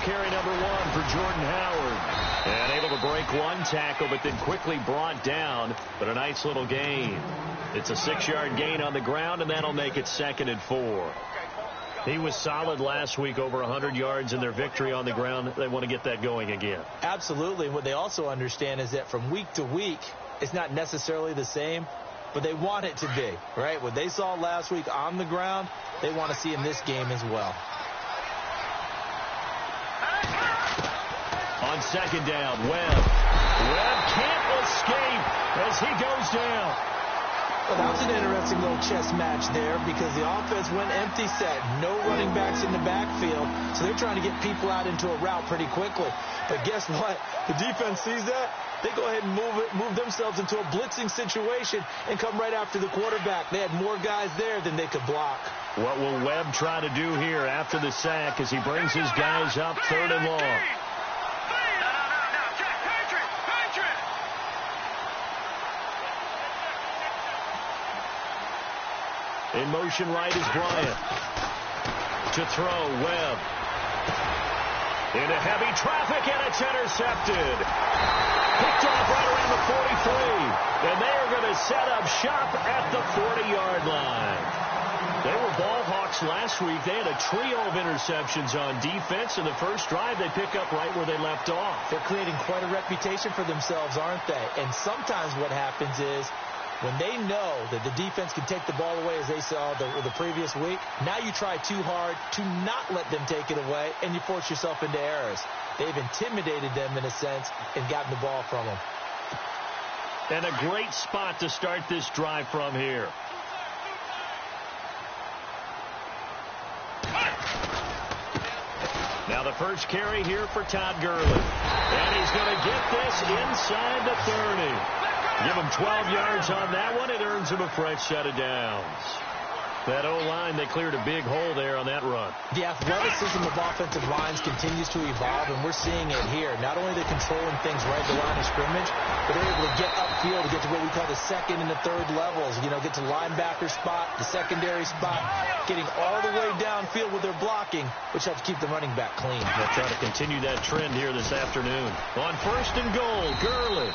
carry number 1 for Jordan Howard. And able to break one tackle, but then quickly brought down. But a nice little gain. It's a 6-yard gain on the ground, and that'll make it 2nd and 4. He was solid last week, over 100 yards in their victory on the ground. They want to get that going again. Absolutely. What they also understand is that from week to week, it's not necessarily the same, but they want it to be, right? What they saw last week on the ground, they want to see in this game as well. On 2nd down, Webb can't escape as he goes down. Well, that was an interesting little chess match there because the offense went empty set. No running backs in the backfield, so they're trying to get people out into a route pretty quickly. But guess what? The defense sees that. They go ahead and move themselves into a blitzing situation and come right after the quarterback. They had more guys there than they could block. What will Webb try to do here after the sack as he brings his guys up 3rd and long? In motion right is Bryant. To throw, Webb. Into heavy traffic, and it's intercepted. Picked off right around the 43. And they are going to set up shop at the 40-yard line. They were ball hawks last week. They had a trio of interceptions on defense. In the first drive, they pick up right where they left off. They're creating quite a reputation for themselves, aren't they? And sometimes what happens is, when they know that the defense can take the ball away, as they saw the previous week, now you try too hard to not let them take it away, and you force yourself into errors. They've intimidated them, in a sense, and gotten the ball from them. And a great spot to start this drive from here. Now the first carry here for Todd Gurley. And he's going to get this inside the 30. Give him 12 yards on that one. It earns him a fresh set of downs. That O-line, they cleared a big hole there on that run. The athleticism of offensive lines continues to evolve, and we're seeing it here. Not only are they controlling things right at the line of scrimmage, but they're able to get upfield to get to what we call the 2nd and the 3rd levels. You know, get to linebacker spot, the secondary spot, getting all the way downfield with their blocking, which helps keep the running back clean. They'll try to continue that trend here this afternoon. On 1st and goal, Gurley.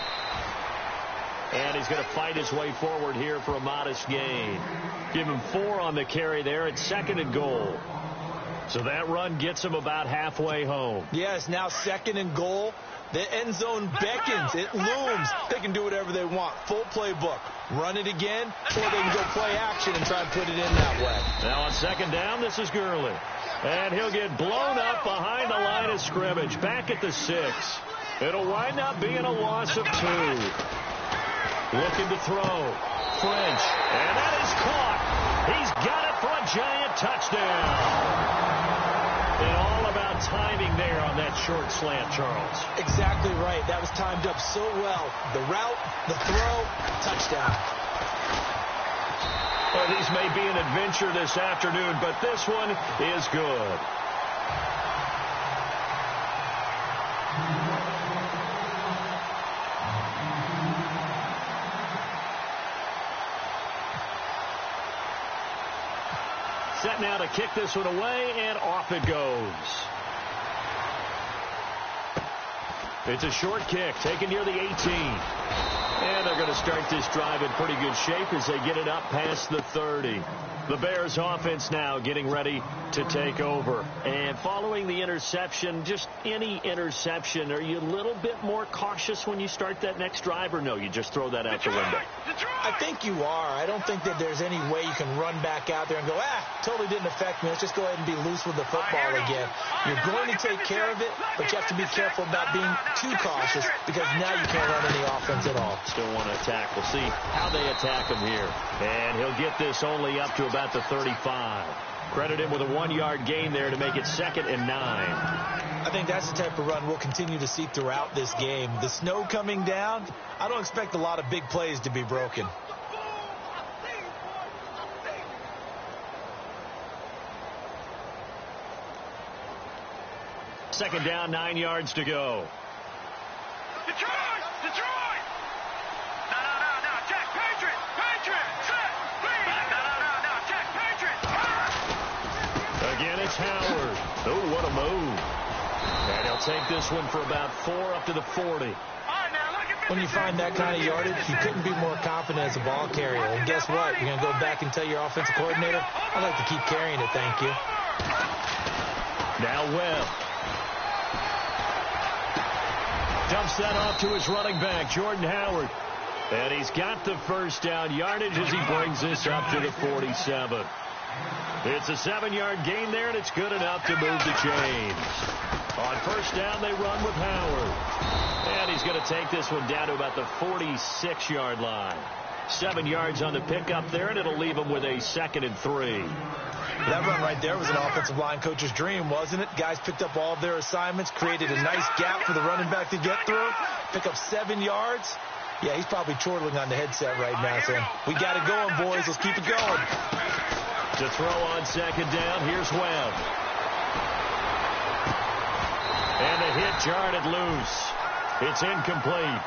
And he's going to fight his way forward here for a modest gain. Give him 4 on the carry there at 2nd and goal. So that run gets him about halfway home. Yes, now 2nd and goal. The end zone beckons. It looms. They can do whatever they want. Full playbook. Run it again, or they can go play action and try and put it in that way. Now on 2nd down, this is Gurley. And he'll get blown up behind the line of scrimmage. Back at the 6. It'll wind up being a loss of 2. Looking to throw. French. And that is caught. He's got it for a giant touchdown. And all about timing there on that short slant, Charles. Exactly right. That was timed up so well. The route, the throw, touchdown. Well, these may be an adventure this afternoon, but this one is good. Set now to kick this one away, and off it goes. It's a short kick, taken near the 18. And they're going to start this drive in pretty good shape as they get it up past the 30. The Bears offense now getting ready to take over. And following the interception, just any interception, are you a little bit more cautious when you start that next drive, or no, you just throw that out the window? I think you are. I don't think that there's any way you can run back out there and go, totally didn't affect me. Let's just go ahead and be loose with the football again. You're going to take care of it, but you have to be careful about being too cautious because now you can't run any offense at all. Still want to attack. We'll see how they attack him here. And he'll get this only up to about the 35. Credit him with a 1-yard gain there to make it 2nd and 9. I think that's the type of run we'll continue to see throughout this game. The snow coming down, I don't expect a lot of big plays to be broken. Second down, 9 yards to go. Detroit! No, check, Patriot, set, please. No, check, Patriot. Again, it's Howard. Oh, what a move. And he'll take this one for about 4 up to the 40. When you find that kind of yardage, you couldn't be more confident as a ball carrier. And guess what? You're going to go back and tell your offensive coordinator, I'd like to keep carrying it, thank you. Now Webb. Dumps that off to his running back, Jordan Howard. And he's got the first down yardage as he brings this up to the 47. It's a 7-yard gain there, and it's good enough to move the chains. On first down, they run with Howard. And he's going to take this one down to about the 46-yard line. 7 yards on the pickup there, and it'll leave him with a 2nd and 3. That run right there was an offensive line coach's dream, wasn't it? Guys picked up all of their assignments, created a nice gap for the running back to get through, pick up 7 yards. Yeah, he's probably chortling on the headset right now, saying, we got it going, boys. Let's keep it going. To throw on second down, here's Webb. And the hit jarred it loose. It's incomplete.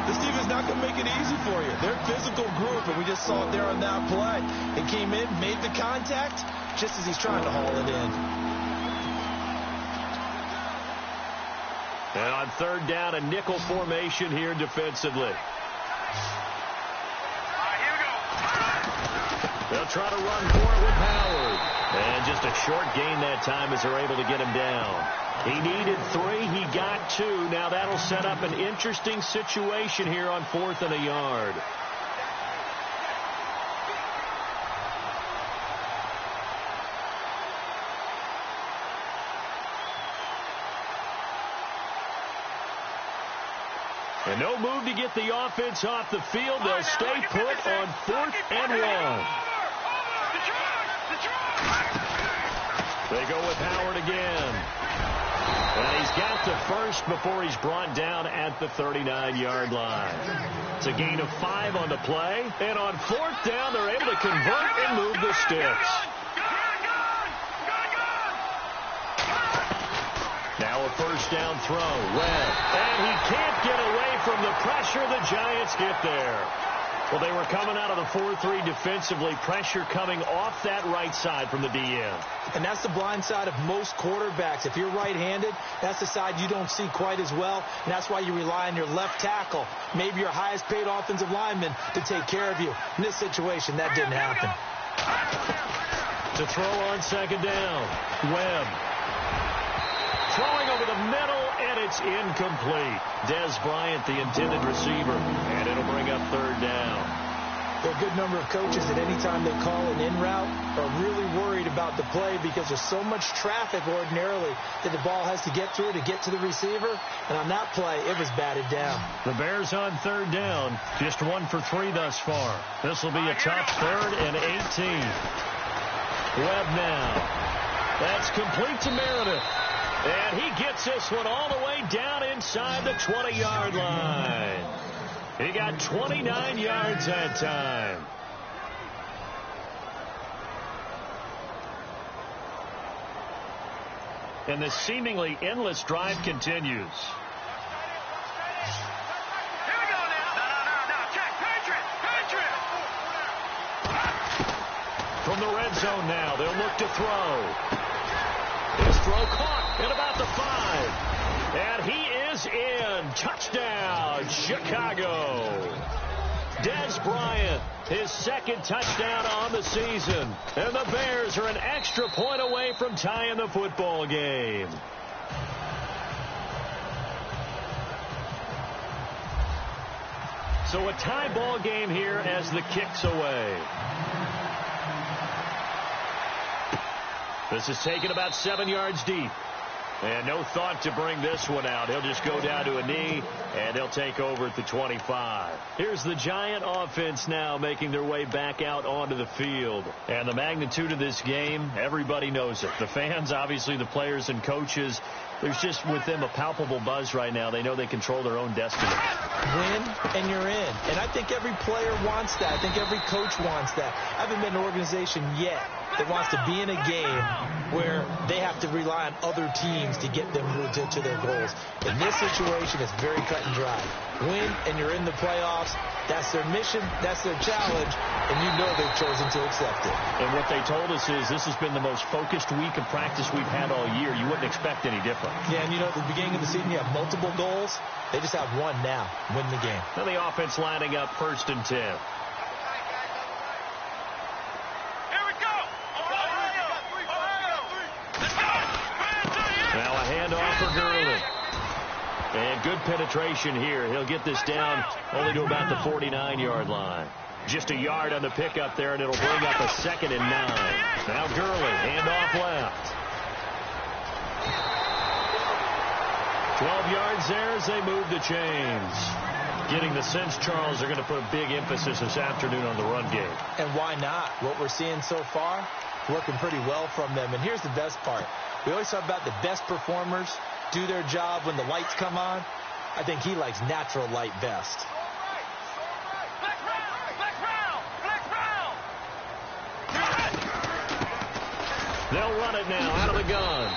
This team is not going to make it easy for you. They're a physical group, and we just saw it there on that play. It came in, made the contact, just as he's trying to haul it in. And on third down, a nickel formation here defensively. They'll try to run for it with Howard. And just a short gain that time as they're able to get him down. He needed 3. He got 2. Now that'll set up an interesting situation here on 4th and a yard. And no move to get the offense off the field. They'll stay put on 4th and 1. They go with Howard again. And he's got the first before he's brought down at the 39-yard line. It's a gain of 5 on the play. And on 4th down, they're able to convert and move the sticks. Now a first down throw. Webb. And he can't get away from the pressure the Giants get there. Well, they were coming out of the 4-3 defensively. Pressure coming off that right side from the DN. And that's the blind side of most quarterbacks. If you're right-handed, that's the side you don't see quite as well. And that's why you rely on your left tackle, maybe your highest-paid offensive lineman, to take care of you. In this situation, that didn't happen. To throw on second down. Webb. Throwing over the middle, and it's incomplete. Dez Bryant, the intended receiver, and it'll bring up third down. There are a good number of coaches that any time they call an in route are really worried about the play because there's so much traffic ordinarily that the ball has to get through to get to the receiver. And on that play, it was batted down. The Bears on third down, just 1 for 3 thus far. This will be a tough 3rd and 18. Webb now. That's complete to Meredith. And he gets this one all the way down inside the 20-yard line. He got 29 yards that time. And the seemingly endless drive continues. From the red zone now, they'll look to throw. His throw caught at about the 5. And he is in. Touchdown, Chicago. Dez Bryant, his 2nd touchdown on the season. And the Bears are an extra point away from tying the football game. So a tie ball game here as the kick's away. This is taken about 7 yards deep. And no thought to bring this one out. He'll just go down to a knee, and they'll take over at the 25. Here's the Giant offense now making their way back out onto the field. And the magnitude of this game, everybody knows it. The fans, obviously the players and coaches, there's just with them a palpable buzz right now. They know they control their own destiny. Win, and you're in. And I think every player wants that. I think every coach wants that. I haven't been in an organization yet that wants to be in a game where they have to rely on other teams to get them to their goals. In this situation, it's very cut and dry. Win, and you're in the playoffs. That's their mission. That's their challenge. And you know they've chosen to accept it. And what they told us is this has been the most focused week of practice we've had all year. You wouldn't expect any different. Yeah, and you know, at the beginning of the season, you have multiple goals. They just have one now. Win the game. Now the offense lining up 1st and 10. Now a handoff for Gurley. And good penetration here. He'll get this down only to about the 49-yard line. Just a yard on the pickup there, and it'll bring up a 2nd and 9. Now Gurley, handoff left. 12 yards there as they move the chains. Getting the sense, Charles, they're going to put a big emphasis this afternoon on the run game. And why not? What we're seeing so far, working pretty well from them. And here's the best part. We always talk about the best performers do their job when the lights come on. I think he likes natural light best. They'll run it now out of the gun.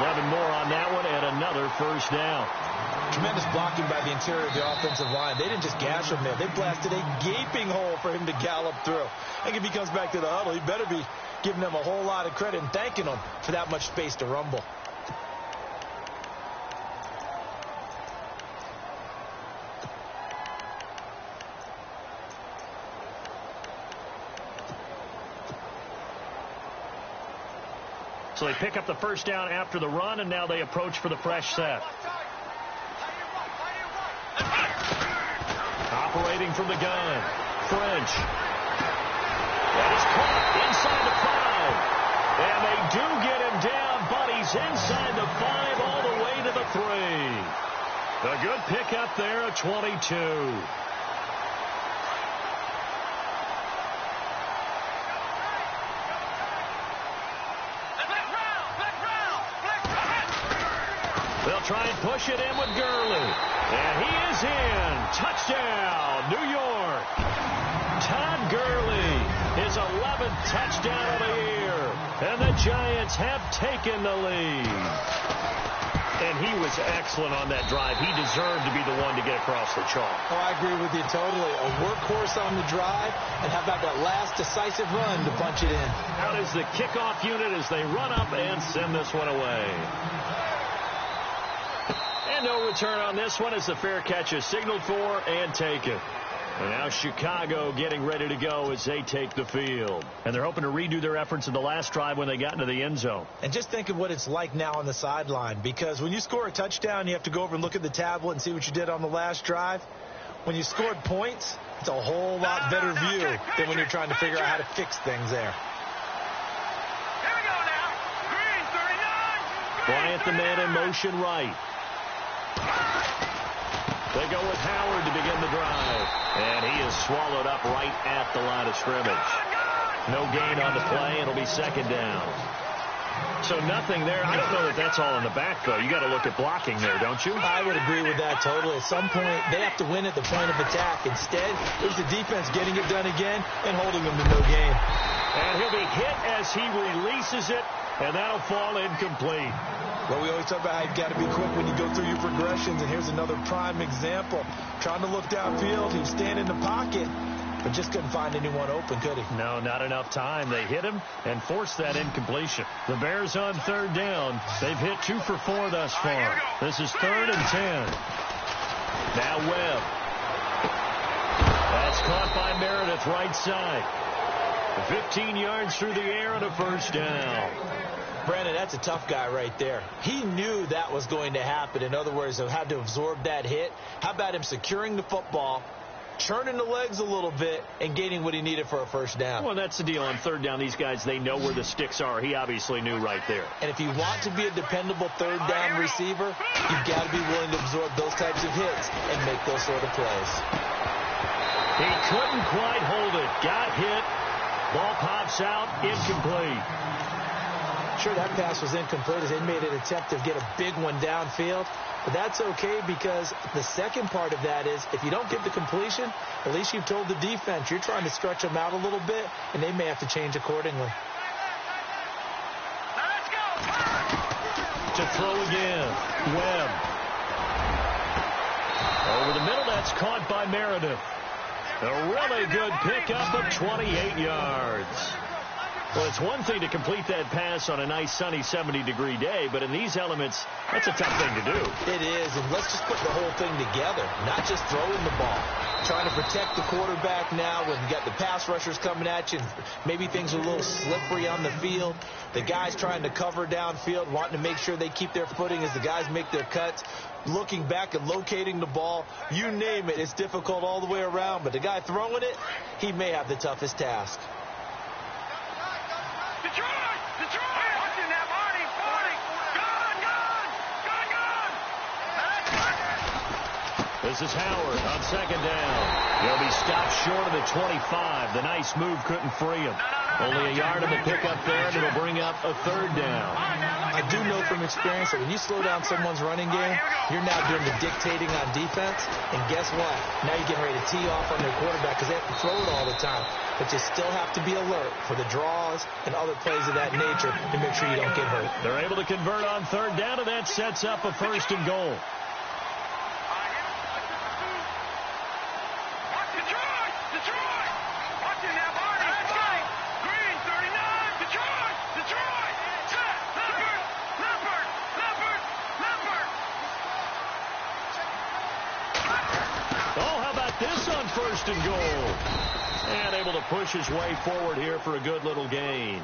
11 more on that one and another 1st down. Tremendous blocking by the interior of the offensive line. They didn't just gash him there. They blasted a gaping hole for him to gallop through. I think if he comes back to the huddle, he better be giving them a whole lot of credit and thanking them for that much space to rumble. So they pick up the 1st down after the run, and now they approach for the fresh set. Operating from the gun, French. That is caught inside the 5. And they do get him down, but he's inside the 5 all the way to the 3. A good pickup there at 22. They'll try and push it in with Gurley. And he is in. Touchdown, New York. Todd Gurley, his 11th touchdown of the year. And the Giants have taken the lead. And he was excellent on that drive. He deserved to be the one to get across the chalk. Oh, I agree with you totally. A workhorse on the drive. And how about that last decisive run to punch it in? Out is the kickoff unit as they run up and send this one away. And no return on this one as the fair catch is signaled for and taken. And now Chicago getting ready to go as they take the field. And they're hoping to redo their efforts in the last drive when they got into the end zone. And just think of what it's like now on the sideline. Because when you score a touchdown, you have to go over and look at the tablet and see what you did on the last drive. When you scored points, it's a whole lot better view than when you're trying to figure out how to fix things there. Here we go now. Green, 39. Bryant the man in motion right. They go with Howard to begin the drive. And he is swallowed up right at the line of scrimmage. No gain on the play. It'll be 2nd down. So nothing there. I don't know that that's all in the back, though. You got to look at blocking there, don't you? I would agree with that totally. At some point, they have to win at the point of attack. Instead, it was the defense getting it done again and holding them to no gain. And he'll be hit as he releases it, and that'll fall incomplete. Well, we always talk about how you've got to be quick when you go through your progressions, and here's another prime example. Trying to look downfield, he was standing in the pocket, but just couldn't find anyone open, could he? No, not enough time. They hit him and forced that incompletion. The Bears on 3rd down. They've hit 2 for 4 thus far. This is 3rd and 10. Now Webb. That's caught by Meredith right side. 15 yards through the air and a 1st down. Brandon, that's a tough guy right there. He knew that was going to happen. In other words, he had to absorb that hit. How about him securing the football, churning the legs a little bit, and gaining what he needed for a 1st down? Well, that's the deal. On 3rd down, these guys, they know where the sticks are. He obviously knew right there. And if you want to be a dependable 3rd down receiver, you've got to be willing to absorb those types of hits and make those sort of plays. He couldn't quite hold it. Got hit. Ball pops out. Incomplete. Sure, that pass was incomplete as they made an attempt to get a big one downfield. But that's okay because the second part of that is if you don't get the completion, at least you've told the defense you're trying to stretch them out a little bit, and they may have to change accordingly. To throw again, Webb. Over the middle, that's caught by Meredith. A really good pickup of 28 yards. Well, it's one thing to complete that pass on a nice sunny 70-degree day, but in these elements, that's a tough thing to do. It is, and let's just put the whole thing together, not just throwing the ball. Trying to protect the quarterback now when you got the pass rushers coming at you, and maybe things are a little slippery on the field. The guys trying to cover downfield, wanting to make sure they keep their footing as the guys make their cuts. Looking back and locating the ball, you name it, it's difficult all the way around, but the guy throwing it, he may have the toughest task. This is Howard on second down. He'll be stopped short of the 25. The nice move couldn't free him. Only a yard of the pickup there, and it'll bring up a third down. I do know from experience that when you slow down someone's running game, you're now doing the dictating on defense. And guess what? Now you're getting ready to tee off on their quarterback because they have to throw it all the time. But you still have to be alert for the draws and other plays of that nature to make sure you don't get hurt. They're able to convert on third down, and that sets up a first and goal. First and goal. And able to push his way forward here for a good little gain.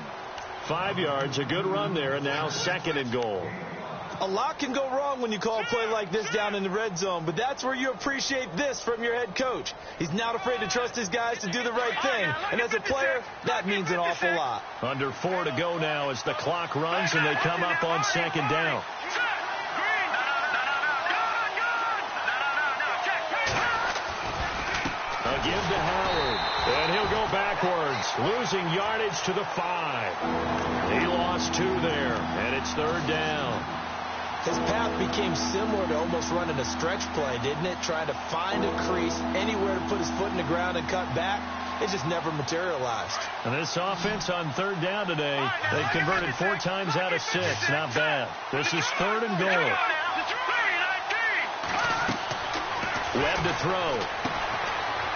5 yards, a good run there, and now second and goal. A lot can go wrong when you call a play like this down in the red zone, but that's where you appreciate this from your head coach. He's not afraid to trust his guys to do the right thing, and as a player, that means an awful lot. Under 4 to go now as the clock runs and they come up on second down. Give to Howard, and he'll go backwards, losing yardage to the 5. He lost 2 there, and it's third down. His path became similar to almost running a stretch play, didn't it? Trying to find a crease, anywhere to put his foot in the ground and cut back. It just never materialized. And this offense on third down today, they've converted 4 times out of 6. Not bad. This is third and goal. Webb to throw.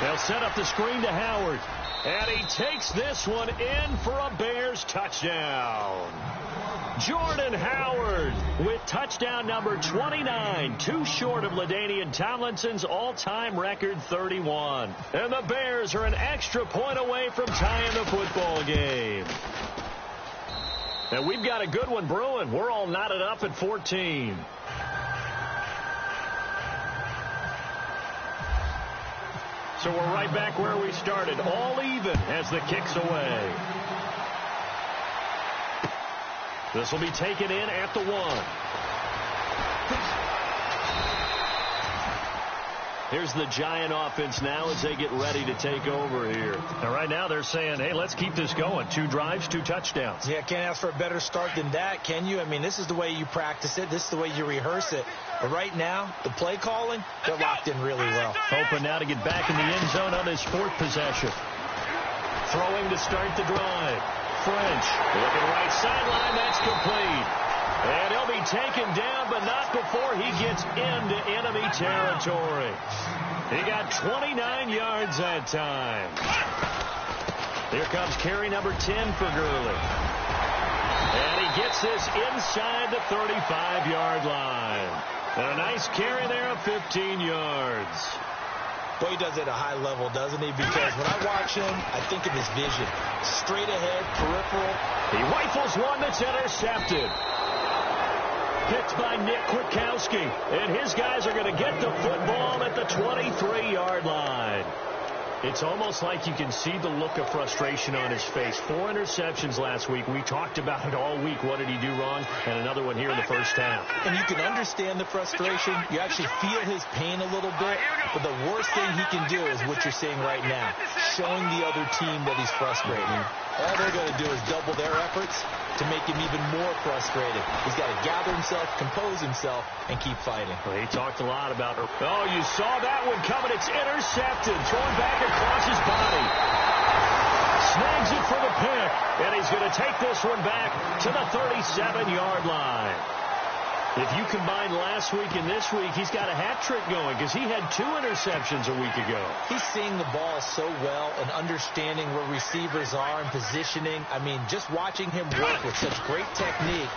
They'll set up the screen to Howard. And he takes this one in for a Bears touchdown. Jordan Howard with touchdown number 29. Too short of LaDainian Tomlinson's all-time record 31. And the Bears are an extra point away from tying the football game. And we've got a good one brewing. We're all knotted up at 14. So we're right back where we started, all even as the kick's away. This will be taken in at the 1. Here's the Giant offense now as they get ready to take over here. And right now they're saying, hey, let's keep this going. 2 drives, 2 touchdowns. Yeah, can't ask for a better start than that, can you? I mean, this is the way you practice it. This is the way you rehearse it. But right now, the play calling, they're locked in really well. Hoping now to get back in the end zone on his 4th possession. Throwing to start the drive. French looking right sideline. That's complete. And he'll be taken down, but not before he gets into enemy territory. He got 29 yards that time. Here comes carry number 10 for Gurley. And he gets this inside the 35-yard line. And a nice carry there of 15 yards. Boy, he does it at a high level, doesn't he? Because when I watch him, I think of his vision. Straight ahead, peripheral. He rifles one that's intercepted. Picked by Nick Kwiatkowski. And his guys are going to get the football at the 23-yard line. It's almost like you can see the look of frustration on his face. 4 interceptions last week. We talked about it all week. What did he do wrong? And another one here in the first half. And you can understand the frustration. You actually feel his pain a little bit. But the worst thing he can do is what you're seeing right now. Showing the other team that he's frustrated. All they're going to do is double their efforts, to make him even more frustrated. He's got to gather himself, compose himself, and keep fighting. Well, he talked a lot about her. Oh, you saw that one coming. It's intercepted. Thrown back across his body. Snags it for the pick. And he's going to take this one back to the 37-yard line. If you combine last week and this week, he's got a hat trick going because he had 2 interceptions a week ago. He's seeing the ball so well and understanding where receivers are and positioning. I mean, just watching him work with such great technique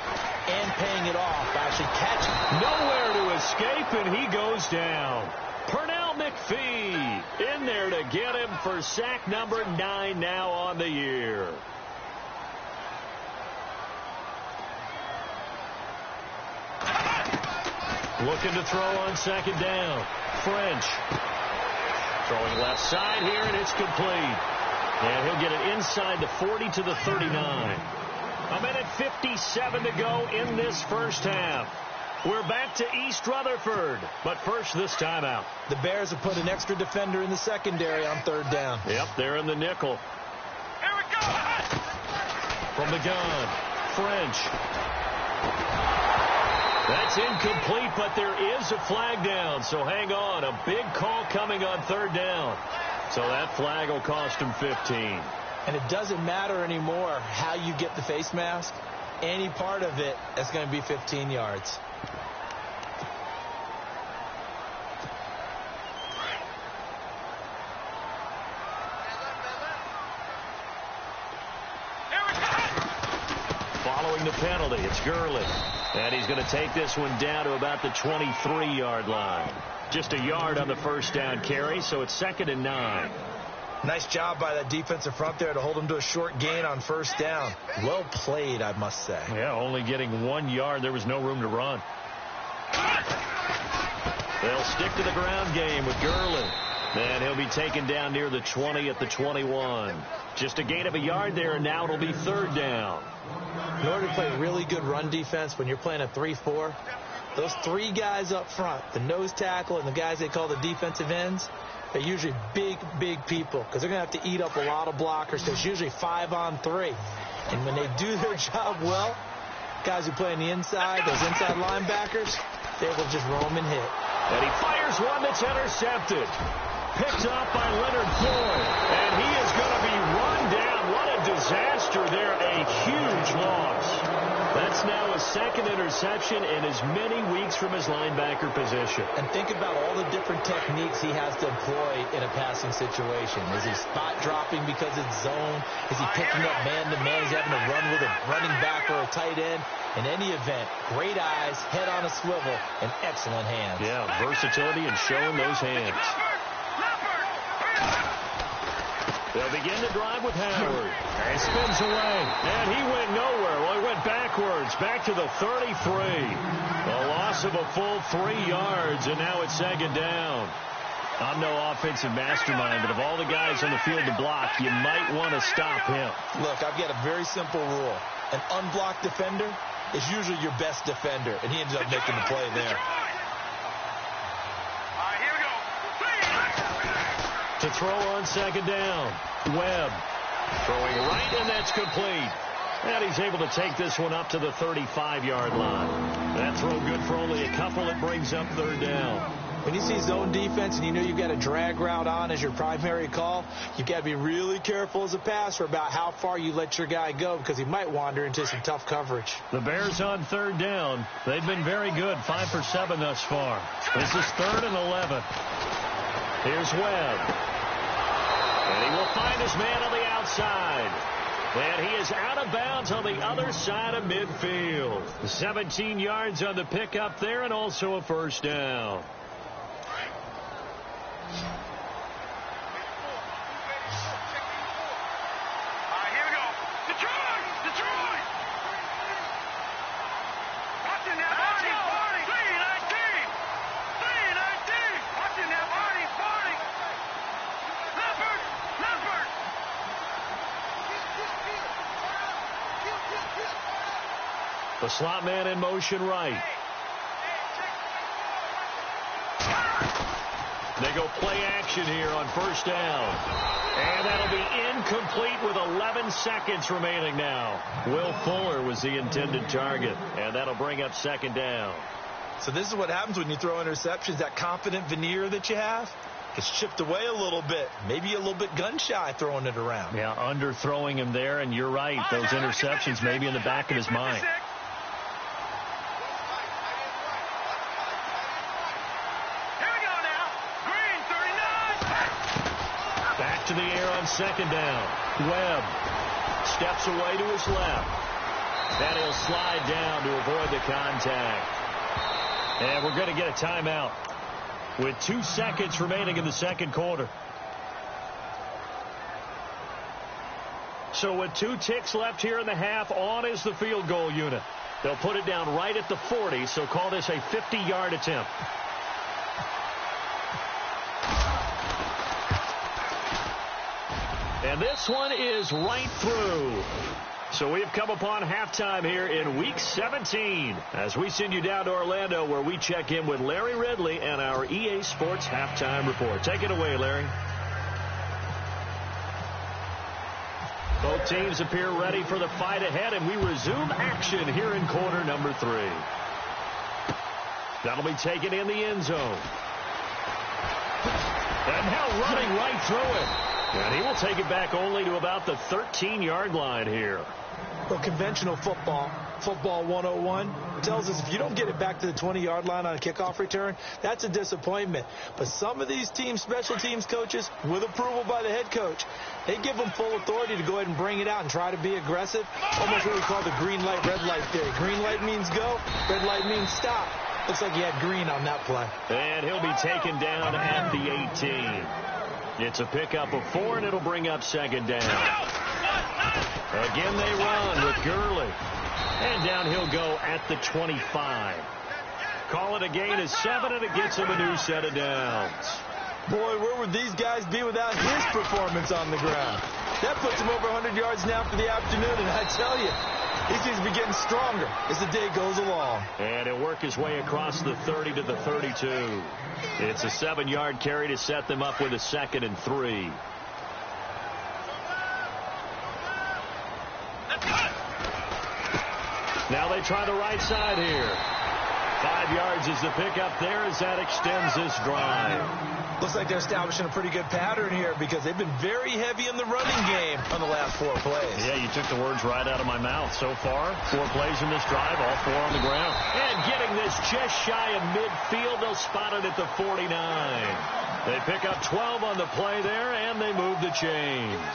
and paying it off, actually catching. Nowhere to escape, and he goes down. Pernell McPhee in there to get him for sack number 9 now on the year. Looking to throw on second down. French. Throwing left side here, and it's complete. And he'll get it inside the 40 to the 39. A minute 57 to go in this first half. We're back to East Rutherford, but first this timeout. The Bears have put an extra defender in the secondary on third down. Yep, they're in the nickel. Here we go. From the gun, French. That's incomplete, but there is a flag down, so hang on. A big call coming on third down. So that flag will cost him 15. And it doesn't matter anymore how you get the face mask. Any part of it is going to be 15 yards. Following the penalty, it's Gurley. And he's going to take this one down to about the 23-yard line. Just a yard on the first down carry, so it's 2nd and 9. Nice job by that defensive front there to hold him to a short gain on first down. Well played, I must say. Yeah, only getting 1 yard. There was no room to run. They'll stick to the ground game with Gurley. And he'll be taken down near the 20 at the 21. Just a gain of a yard there, and now it'll be third down. In order to play really good run defense when you're playing a 3-4, those 3 guys up front, the nose tackle and the guys they call the defensive ends, they're usually big, big people because they're going to have to eat up a lot of blockers. There's usually 5 on 3. And when they do their job well, guys who play on the inside, those inside linebackers, they will just roam and hit. And he fires one that's intercepted. Picked up by Leonard Floyd. And he is going to be run down. What a disaster there. A huge loss. That's now his 2nd interception in as many weeks from his linebacker position. And think about all the different techniques he has to employ in a passing situation. Is he spot dropping because it's zone? Is he picking up man-to-man? Is he having to run with a running back or a tight end? In any event, great eyes, head on a swivel, and excellent hands. Yeah, versatility and showing those hands. They'll begin to drive with Howard. And spins away. And he went nowhere. Well, he went backwards. Back to the 33. A loss of a full 3 yards, and now it's 2nd down. I'm no offensive mastermind, but of all the guys on the field to block, you might want to stop him. Look, I've got a very simple rule. An unblocked defender is usually your best defender, and he ended up making the play there. To throw on 2nd down, Webb throwing right, and that's complete. And he's able to take this one up to the 35-yard line. That throw good for only a couple. It brings up third down. When you see zone defense and you know you've got a drag route on as your primary call, you've got to be really careful as a passer about how far you let your guy go because he might wander into some tough coverage. The Bears on third down. They've been very good, 5 for 7 thus far. This is 3rd and 11. Here's Webb. And he will find his man on the outside. And he is out of bounds on the other side of midfield. 17 yards on the pickup there and also a first down. Here we go. Detroit! Detroit! Watching that party! 319! 319! Watching that party! Leopard! Leopard! The slot man in motion right. They go play action here on first down. And that'll be incomplete with 11 seconds remaining now. Will Fuller was the intended target, and that'll bring up second down. So this is what happens when you throw interceptions. That confident veneer that you have gets chipped away a little bit. Maybe a little bit gun-shy throwing it around. Yeah, underthrowing him there, and you're right. Those interceptions maybe in the back of his mind. To the air on second down. Webb steps away to his left. And he'll slide down to avoid the contact. And we're going to get a timeout with 2 seconds remaining in the second quarter. So with 2 ticks left here in the half, on is the field goal unit. They'll put it down right at the 40, so call this a 50-yard attempt. And this one is right through. So we've come upon halftime here in Week 17 as we send you down to Orlando where we check in with Larry Ridley and our EA Sports Halftime Report. Take it away, Larry. Both teams appear ready for the fight ahead, and we resume action here in quarter number 3. That'll be taken in the end zone. And now running right through it. And he will take it back only to about the 13-yard line here. Well, conventional football 101, tells us if you don't get it back to the 20-yard line on a kickoff return, that's a disappointment. But some of these teams, special teams coaches, with approval by the head coach, they give them full authority to go ahead and bring it out and try to be aggressive. Almost what we call the green light, red light theory. Green light means go, red light means stop. Looks like he had green on that play. And he'll be taken down at the 18. It's a pickup of 4, and it'll bring up second down. Again, they run with Gurley. And down he'll go at the 25. Call it a gain of 7, and it gets him a new set of downs. Boy, where would these guys be without his performance on the ground? That puts him over 100 yards now for the afternoon, and I tell you, he seems to be getting stronger as the day goes along. And he'll work his way across the 30 to the 32. It's a 7-yard carry to set them up with a 2nd and 3. Now they try the right side here. 5 yards is the pickup there as that extends this drive. Looks like they're establishing a pretty good pattern here because they've been very heavy in the running game on the last 4 plays. Yeah, you took the words right out of my mouth. So far, 4 plays in this drive, all 4 on the ground. And getting this just shy of midfield, they'll spot it at the 49. They pick up 12 on the play there, and they move the chains.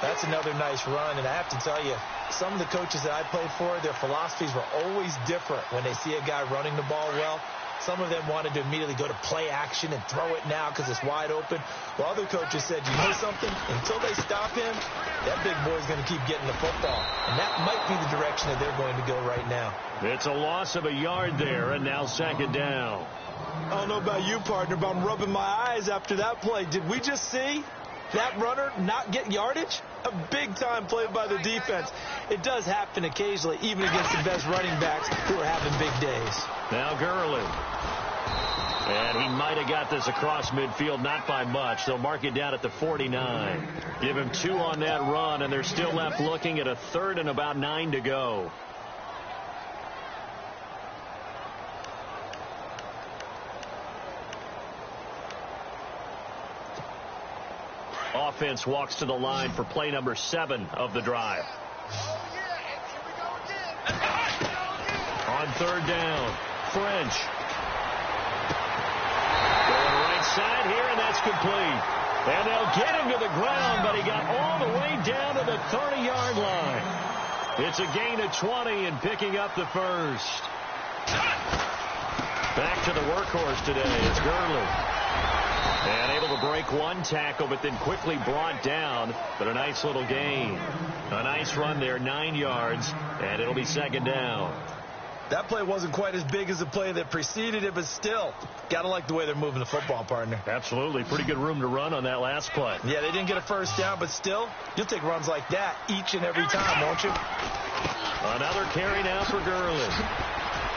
That's another nice run, and I have to tell you, some of the coaches that I played for, their philosophies were always different when they see a guy running the ball well. Some of them wanted to immediately go to play action and throw it now because it's wide open. While other coaches said, you know something? Until they stop him, that big boy's going to keep getting the football. And that might be the direction that they're going to go right now. It's a loss of a yard there, and now second down. I don't know about you, partner, but I'm rubbing my eyes after that play. Did we just see that runner not get yardage? A big-time play by the defense. It does happen occasionally, even against the best running backs who are having big days. Now Gurley. And he might have got this across midfield, not by much. They'll mark it down at the 49. Give him 2 on that run, and they're still left looking at a 3rd and about 9 to go. Offense walks to the line for play number 7 of the drive. On 3rd down, French. Going right side here, and that's complete. And they'll get him to the ground, but he got all the way down to the 30-yard line. It's a gain of 20 and picking up the first. Back to the workhorse today. It's Gurley. And able to break 1 tackle, but then quickly brought down. But a nice little gain. A nice run there, 9 yards, and it'll be second down. That play wasn't quite as big as the play that preceded it, but still, got to like the way they're moving the football, partner. Absolutely. Pretty good room to run on that last play. Yeah, they didn't get a first down, but still, you'll take runs like that each and every time, won't you? Another carry now for Gurley.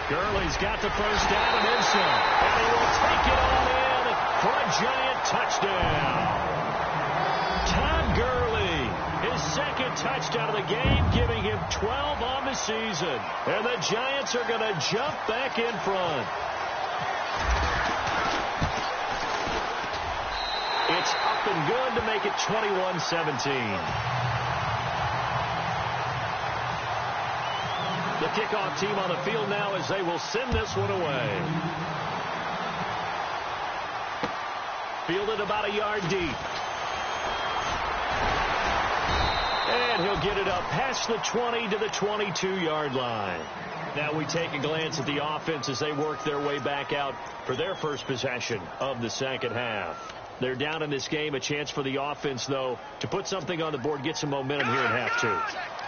Gurley's got the first down and then some. And he will take it on in for a giant touchdown. Todd Gurley, his second touchdown of the game, giving him 12 on the season. And the Giants are going to jump back in front. It's up and good to make it 21-17. The kickoff team on the field now as they will send this one away. Fielded about a yard deep. And he'll get it up past the 20 to the 22-yard line. Now we take a glance at the offense as they work their way back out for their first possession of the second half. They're down in this game. A chance for the offense, though, to put something on the board, get some momentum here in half two.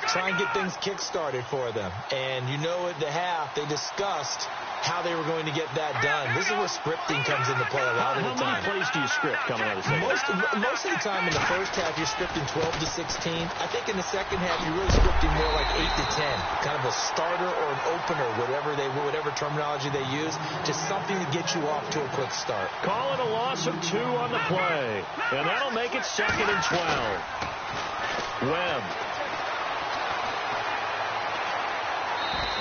Try and get things kick-started for them. And you know at the half, they discussed how they were going to get that done. This is where scripting comes into play a lot of the time. How many plays do you script coming out of the second half? Most of the time in the first half, you're scripting 12 to 16. I think in the second half, you're really scripting more like 8 to 10. Kind of a starter or an opener, whatever terminology they use. Just something to get you off to a quick start. Call it a loss of 2 on the play. And that'll make it 2nd and 12. Webb.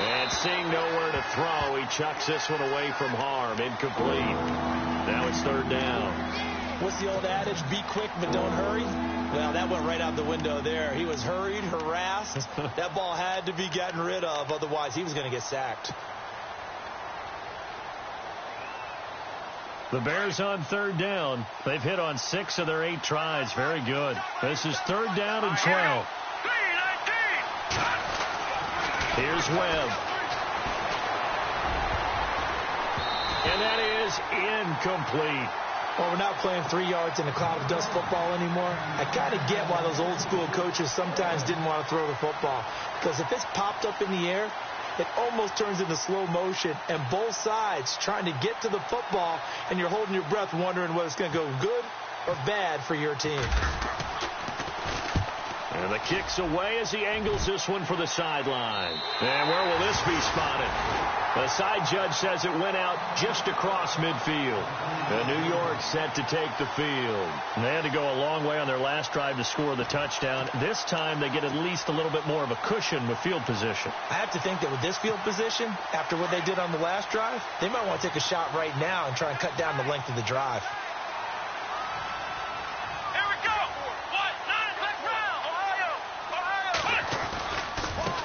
And seeing nowhere to throw, he chucks this one away from harm. Incomplete. Now it's 3rd down. What's the old adage? Be quick, but don't hurry. Well, that went right out the window there. He was hurried, harassed. That ball had to be gotten rid of. Otherwise, he was going to get sacked. The Bears on 3rd down. They've hit on 6 of their 8 tries. Very good. This is 3rd down and 12. Here's Webb. And that is incomplete. Well, we're not playing 3 yards in a cloud of dust football anymore. I kind of get why those old school coaches sometimes didn't want to throw the football. Because if it's popped up in the air, it almost turns into slow motion. And both sides trying to get to the football, and you're holding your breath wondering whether it's going to go good or bad for your team. And the kick's away as he angles this one for the sideline. And where will this be spotted? The side judge says it went out just across midfield. And New York set to take the field. And they had to go a long way on their last drive to score the touchdown. This time they get at least a little bit more of a cushion with field position. I have to think that with this field position, after what they did on the last drive, they might want to take a shot right now and try and cut down the length of the drive.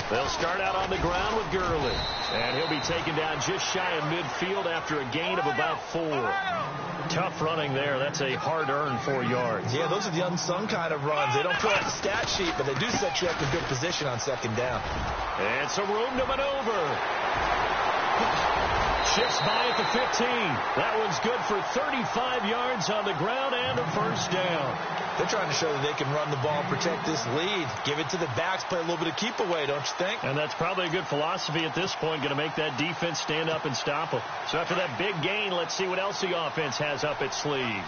They'll start out on the ground with Gurley. And he'll be taken down just shy of midfield after a gain of about 4. Tough running there. That's a hard-earned 4 yards. Yeah, those are the unsung kind of runs. They don't fill out the stat sheet, but they do set you up in good position on 2nd down. And some room to maneuver. Shifts by at the 15. That one's good for 35 yards on the ground and a 1st down. They're trying to show that they can run the ball and protect this lead. Give it to the backs, play a little bit of keep away, don't you think? And that's probably a good philosophy at this point, going to make that defense stand up and stop them. So after that big gain, let's see what else the offense has up its sleeve.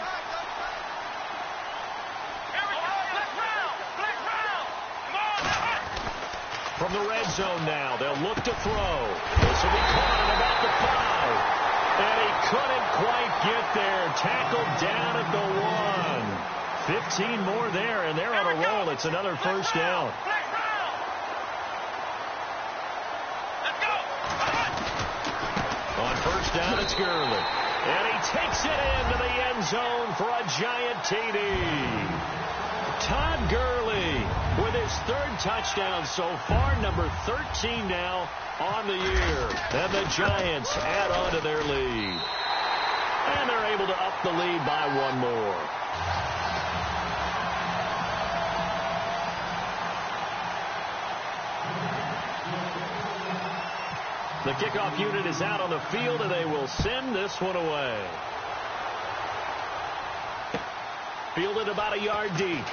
From the red zone now, they'll look to throw. This will be caught at about the 5. And he couldn't quite get there. Tackled down at the 1. 15 more there, and they're on a roll. It's another 1st down. On 1st down, it's Gurley. And he takes it into the end zone for a giant TD. Todd Gurley with his 3rd touchdown so far, number 13 now on the year. And the Giants add on to their lead. And they're able to up the lead by 1 more. The kickoff unit is out on the field, and they will send this one away. Fielded about a yard deep.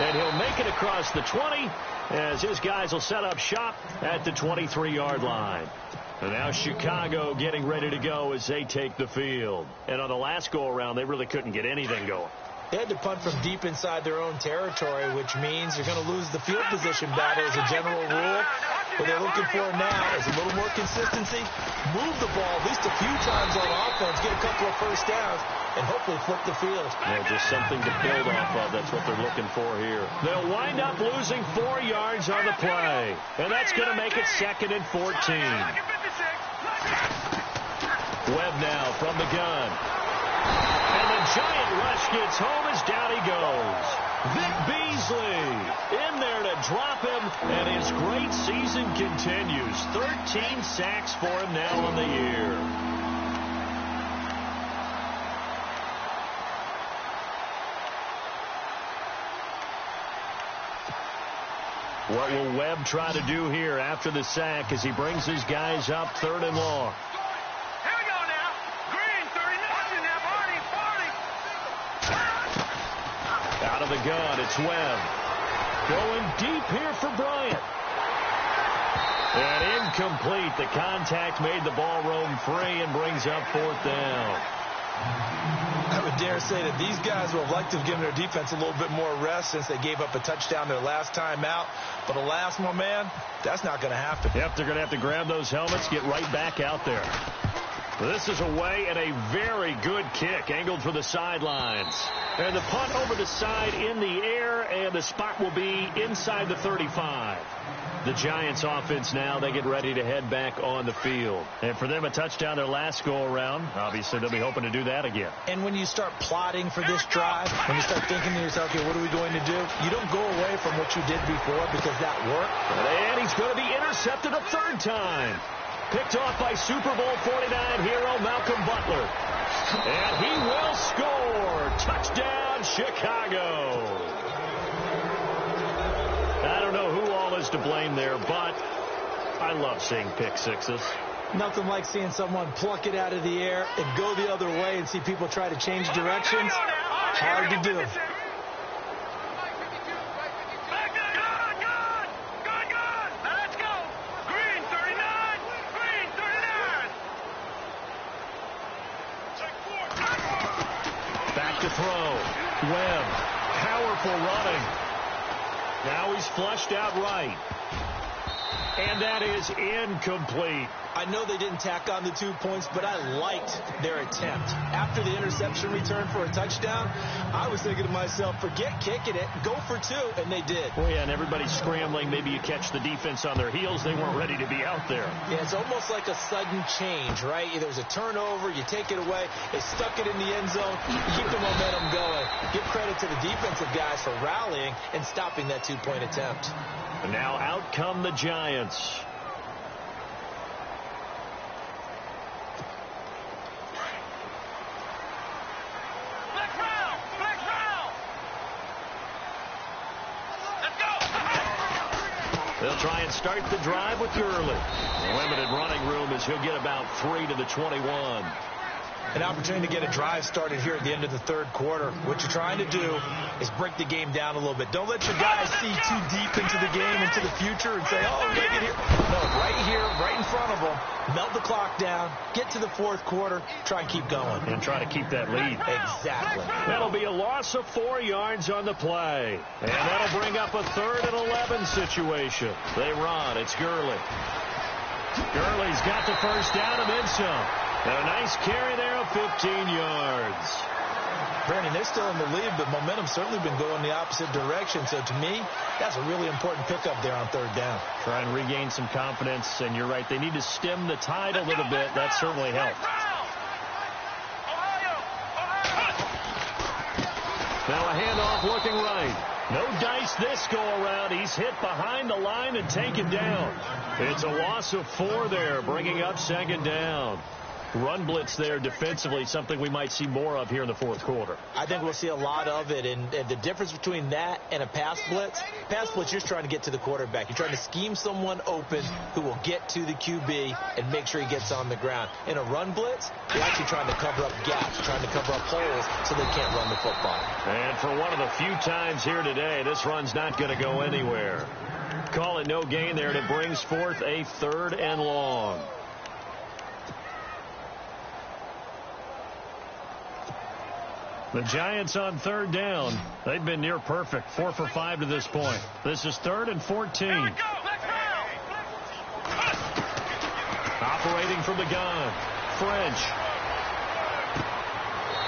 And he'll make it across the 20 as his guys will set up shop at the 23-yard line. And now Chicago getting ready to go as they take the field. And on the last go-around, they really couldn't get anything going. They had to punt from deep inside their own territory, which means you're going to lose the field position battle as a general rule. But they they're looking for now is a little more consistency, move the ball at least a few times on offense, get a couple of first downs, and hopefully flip the field. Yeah, just something to build off of. That's what they're looking for here. They'll wind up losing 4 yards on the play, and that's going to make it 2nd and 14. Webb now from the gun. And the giant rush gets home as down he goes. Vic Beasley in there to drop him, and his great season continues. 13 sacks for him now on the year. What will Webb try to do here after the sack as he brings his guys up 3rd and long? Here we go now. Green, 39 now. 40. Out of the gun, it's Webb. Going deep here for Bryant. And incomplete. The contact made the ball roam free and brings up 4th down. I would dare say that these guys would have liked to have given their defense a little bit more rest since they gave up a touchdown their last time out. But alas, my man, that's not going to happen. Yep, they're going to have to grab those helmets, get right back out there. This is away and a very good kick, angled for the sidelines. And the punt over the side in the air, and the spot will be inside the 35. The Giants offense now, they get ready to head back on the field. And for them, a touchdown their last go-around. Obviously, they'll be hoping to do that again. And when you start plotting for this drive, when you start thinking to yourself, okay, what are we going to do? You don't go away from what you did before because that worked. And he's going to be intercepted a 3rd time. Picked off by Super Bowl 49 hero Malcolm Butler. And he will score. Touchdown, Chicago. I don't know who all is to blame there, but I love seeing pick sixes. Nothing like seeing someone pluck it out of the air and go the other way and see people try to change directions. Hard to do. Back to throw. Webb. Powerful running. Now he's flushed out right. And that is incomplete. I know they didn't tack on the 2 points, but I liked their attempt. After the interception return for a touchdown, I was thinking to myself, forget kicking it, go for 2, and they did. Well, yeah, and everybody's scrambling. Maybe you catch the defense on their heels. They weren't ready to be out there. Yeah, it's almost like a sudden change, right? There's a turnover, you take it away, they stuck it in the end zone, you keep the momentum going. Give credit to the defensive guys for rallying and stopping that 2-point attempt. And now out come the Giants. They'll try and start the drive with Gurley. Limited running room as he'll get about 3 to the 21. An opportunity to get a drive started here at the end of the 3rd quarter. What you're trying to do is break the game down a little bit. Don't let your guys see too deep into the game, into the future, and say, oh, we got to get here. No, right here, right in front of them. Melt the clock down, get to the 4th quarter, try and keep going. And try to keep that lead. Exactly. That'll be a loss of 4 yards on the play. And that'll bring up a 3rd and 11 situation. They run. It's Gurley. Gurley's got the first down and then some. A nice carry there of 15 yards. Brandon, they're still in the lead, but momentum's certainly been going the opposite direction. So to me, that's a really important pickup there on 3rd down. Try and regain some confidence, and you're right. They need to stem the tide a little bit. That certainly helped. Now a handoff looking right. No dice this go-around. He's hit behind the line and taken down. It's a loss of 4 there, bringing up 2nd down. Run blitz there defensively, something we might see more of here in the 4th quarter. I think we'll see a lot of it, and the difference between that and a pass blitz, you're just trying to get to the quarterback. You're trying to scheme someone open who will get to the QB and make sure he gets on the ground. In a run blitz, you're actually trying to cover up gaps, trying to cover up holes so they can't run the football. And for one of the few times here today, this run's not going to go anywhere. Call it no gain there, and it brings forth a 3rd and long. The Giants on 3rd down. They've been near perfect, 4 for 5 to this point. This is 3rd and 14. separating from the gun. French.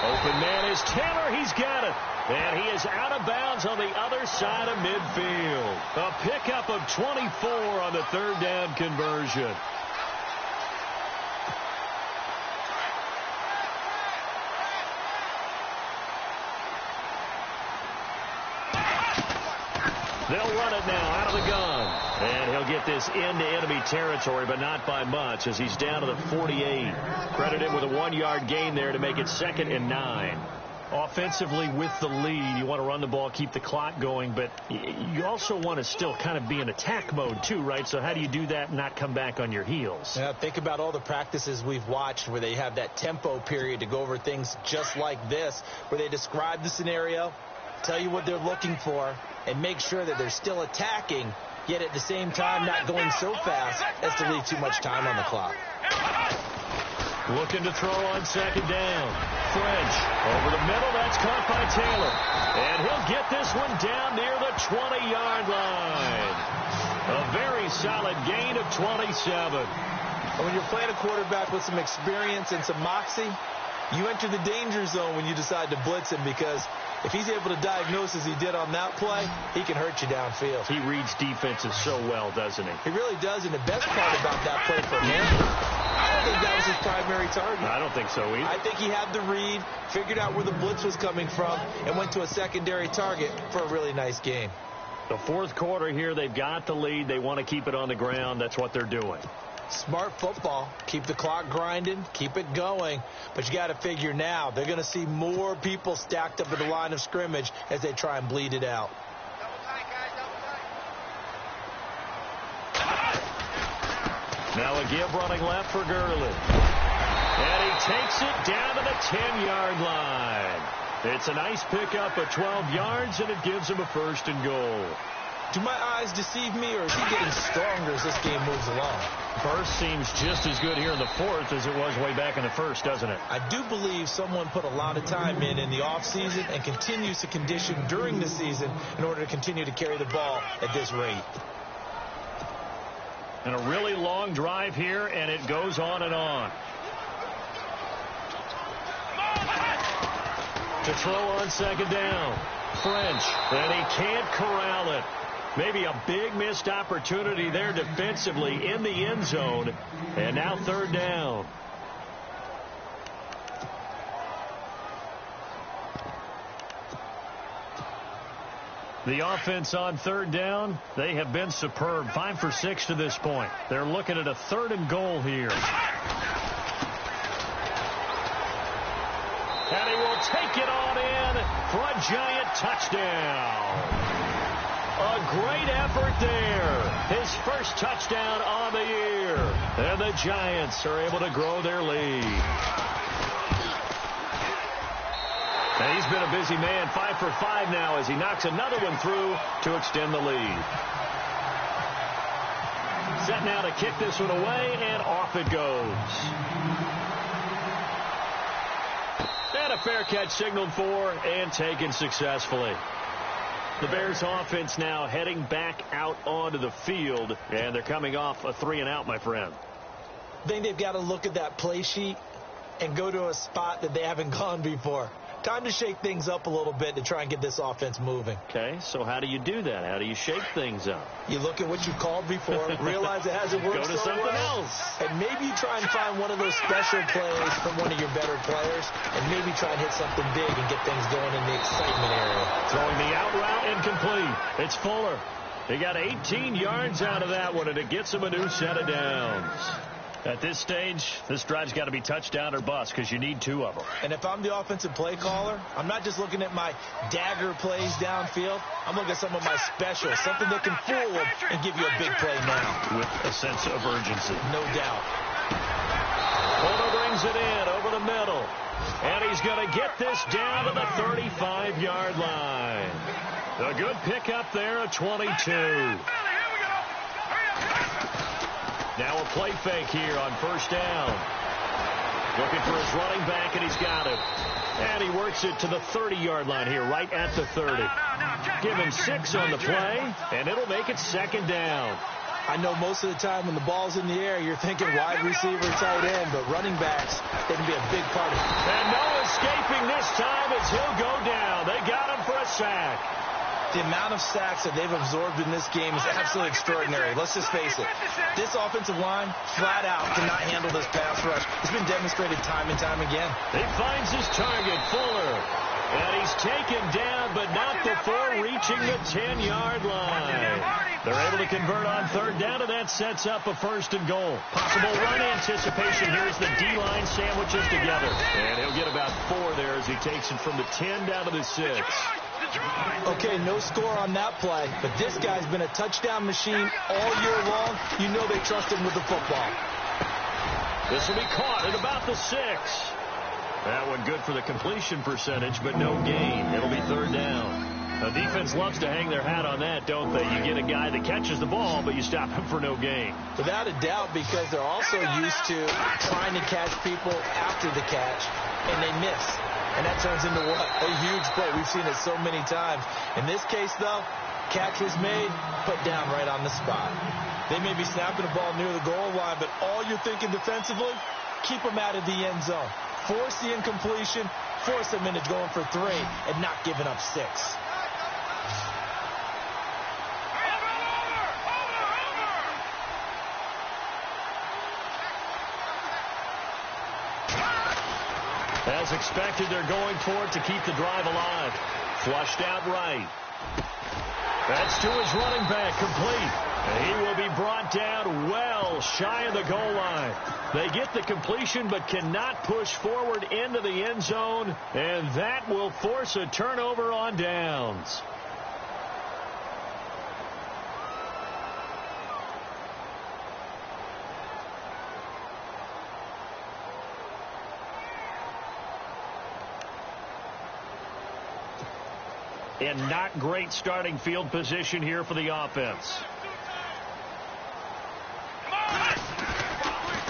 Open man is Taylor. He's got it. And he is out of bounds on the other side of midfield. A pickup of 24 on the third down conversion. They'll run it now out of the gun. And he'll get this into enemy territory, but not by much as he's down to the 48. Credit him with a 1-yard gain there to make it 2nd and 9. Offensively with the lead, you want to run the ball, keep the clock going, but you also want to still kind of be in attack mode too, right? So how do you do that and not come back on your heels? Yeah, think about all the practices we've watched where they have that tempo period to go over things just like this, where they describe the scenario, tell you what they're looking for, and make sure that they're still attacking, yet at the same time not going so fast as to leave too much time on the clock. Looking to throw on 2nd down. French over the middle. That's caught by Taylor. And he'll get this one down near the 20-yard line. A very solid gain of 27. When you're playing a quarterback with some experience and some moxie, you enter the danger zone when you decide to blitz him, because if he's able to diagnose as he did on that play, he can hurt you downfield. He reads defenses so well, doesn't he? He really does, and the best part about that play for him, I don't think that was his primary target. I don't think so either. I think he had the read, figured out where the blitz was coming from, and went to a secondary target for a really nice game. The fourth quarter here, they've got the lead. They want to keep it on the ground. That's what they're doing. Smart football. Keep the clock grinding. Keep it going. But you got to figure now they're going to see more people stacked up at the line of scrimmage as they try and bleed it out. Now a give running left for Gurley. And he takes it down to the 10-yard line. It's a nice pickup of 12 yards, and it gives him a 1st and goal. Do my eyes deceive me, or is he getting stronger as this game moves along? Burst seems just as good here in the 4th as it was way back in the 1st, doesn't it? I do believe someone put a lot of time in the offseason and continues to condition during the season in order to continue to carry the ball at this rate. And a really long drive here, and it goes on and on. To throw on 2nd down. French, and he can't corral it. Maybe a big missed opportunity there defensively in the end zone. And now 3rd down. The offense on 3rd down, they have been superb. 5 for 6 to this point. They're looking at a 3rd and goal here. And he will take it on in for a giant touchdown. A great effort there. His first touchdown on the year. And the Giants are able to grow their lead. And he's been a busy man. 5 for 5 now as he knocks another one through to extend the lead. Set now to kick this one away, and off it goes. And a fair catch signaled for and taken successfully. The Bears offense now heading back out onto the field, and they're coming off a 3-and-out, my friend. I think they've got to look at that play sheet and go to a spot that they haven't gone before. Time to shake things up a little bit to try and get this offense moving. Okay, so how do you do that? How do you shake things up? You look at what you called before, realize it hasn't worked so something else. And maybe you try and find one of those special plays from one of your better players, and maybe try and hit something big and get things going in the excitement area. Throwing the out route incomplete. It's Fuller. He got 18 yards out of that one, and it gets him a new set of downs. At this stage, this drive's got to be touchdown or bust because you need 2 of them. And if I'm the offensive play caller, I'm not just looking at my dagger plays downfield. I'm looking at some of my specials, something that can fool them and give you a big play now. With a sense of urgency. No doubt. Fuller brings it in over the middle. And he's going to get this down to the 35-yard line. A good pickup there at 22. Now a play fake here on 1st down. Looking for his running back, and he's got it. And he works it to the 30-yard line here, right at the 30. Give him 6 on the play, and it'll make it 2nd down. I know most of the time when the ball's in the air, you're thinking wide receiver, tight end, but running backs, they can be a big part of it. And no escaping this time as he'll go down. They got him for a sack. The amount of sacks that they've absorbed in this game is absolutely extraordinary. Let's just face it. This offensive line, flat out, cannot handle this pass rush. It's been demonstrated time and time again. He finds his target, Fuller. And he's taken down, but not before reaching the 10-yard line. They're able to convert on third down, and that sets up a 1st and goal. Possible run anticipation here as the D-line sandwiches together. And he'll get about 4 there as he takes it from the 10 down to the 6. Okay, no score on that play, but this guy's been a touchdown machine all year long. You know they trust him with the football. This will be caught at about the 6. That one good for the completion percentage, but no gain. It'll be 3rd down. The defense loves to hang their hat on that, don't they? You get a guy that catches the ball, but you stop him for no gain. Without a doubt, because they're also used to trying to catch people after the catch, and they miss. And that turns into what? A huge play. We've seen it so many times. In this case, though, catch was made, put down right on the spot. They may be snapping the ball near the goal line, but all you're thinking defensively, keep them out of the end zone. Force the incompletion, force them into going for 3, and not giving up 6. As expected, they're going for it to keep the drive alive. Flushed out right. That's to his running back, complete. And he will be brought down well shy of the goal line. They get the completion but cannot push forward into the end zone, and that will force a turnover on downs. And not great starting field position here for the offense.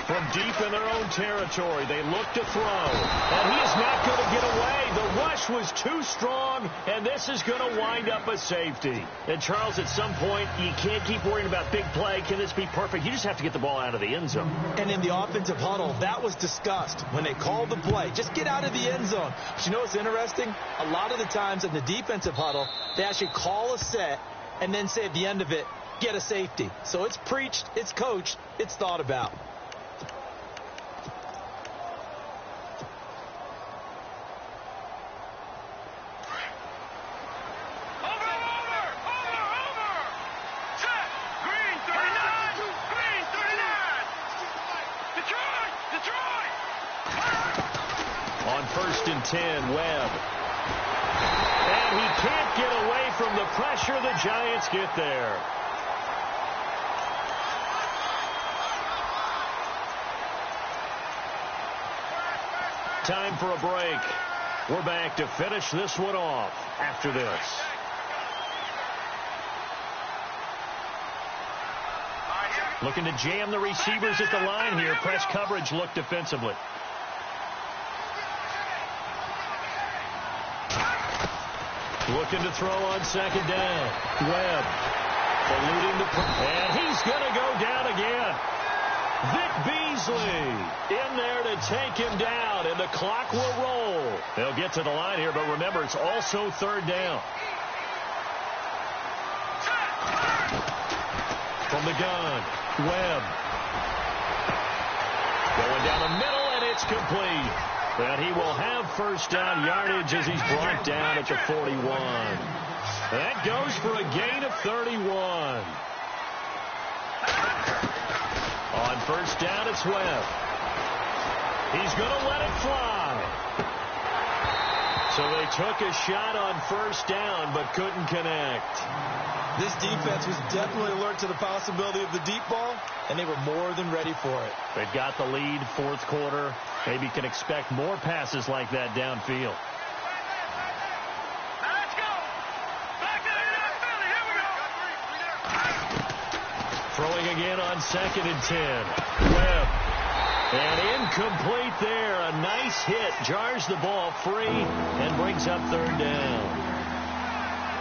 From deep in their own territory, they look to throw. And he is not going to get away. The rush was too strong, and this is going to wind up a safety. And, Charles, at some point, you can't keep worrying about big play. Can this be perfect? You just have to get the ball out of the end zone. And in the offensive huddle, that was discussed when they called the play. Just get out of the end zone. But you know what's interesting? A lot of the times in the defensive huddle, they actually call a set and then say at the end of it, get a safety. So it's preached, it's coached, it's thought about. On 1st and 10, Webb. And he can't get away from the pressure. The Giants get there. Time for a break. We're back to finish this one off after this. Looking to jam the receivers at the line here. Press coverage look defensively. Looking to throw on 2nd down. Webb. Eluding the... And he's going to go down again. Vic Beasley in there to take him down, and the clock will roll. They'll get to the line here, but remember, it's also 3rd down. From the gun, Webb. Going down the middle, and it's complete. And he will have 1st down yardage as he's brought down at the 41. That goes for a gain of 31. On 1st down, it's Webb. He's going to let it fly. So they took a shot on 1st down, but couldn't connect. This defense was definitely alert to the possibility of the deep ball, and they were more than ready for it. They've got the lead, 4th quarter. Maybe can expect more passes like that downfield. Now let's go. Back to Philly. Here we go. Throwing again on 2nd and 10. Webb. And incomplete there. A nice hit. Jars the ball free and brings up 3rd down.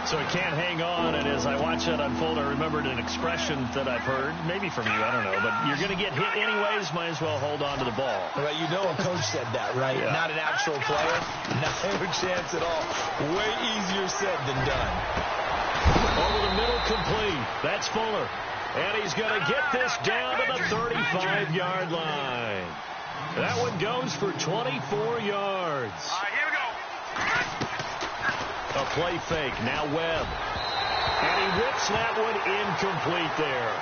So he can't hang on, and as I watch that unfold, I remembered an expression that I've heard, maybe from you, I don't know, but you're going to get hit anyways, might as well hold on to the ball. Well, you know a coach said that, right? Yeah. Not an actual player. No chance at all. Way easier said than done. Over the middle, complete. That's Fuller. And he's going to get this down to the 35-yard line. That one goes for 24 yards. All right, here we go. A play fake. Now Webb. And he whips that one incomplete there.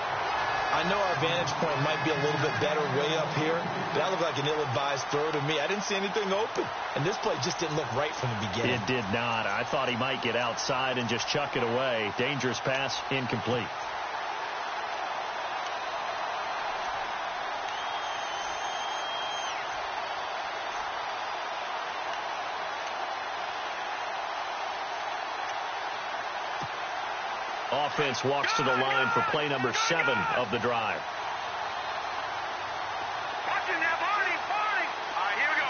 I know our vantage point might be a little bit better way up here, but that looked like an ill-advised throw to me. I didn't see anything open, and this play just didn't look right from the beginning. It did not. I thought he might get outside and just chuck it away. Dangerous pass, incomplete. Offense walks to the line for play number 7 of the drive. Watching that, Barney. All right, here we go.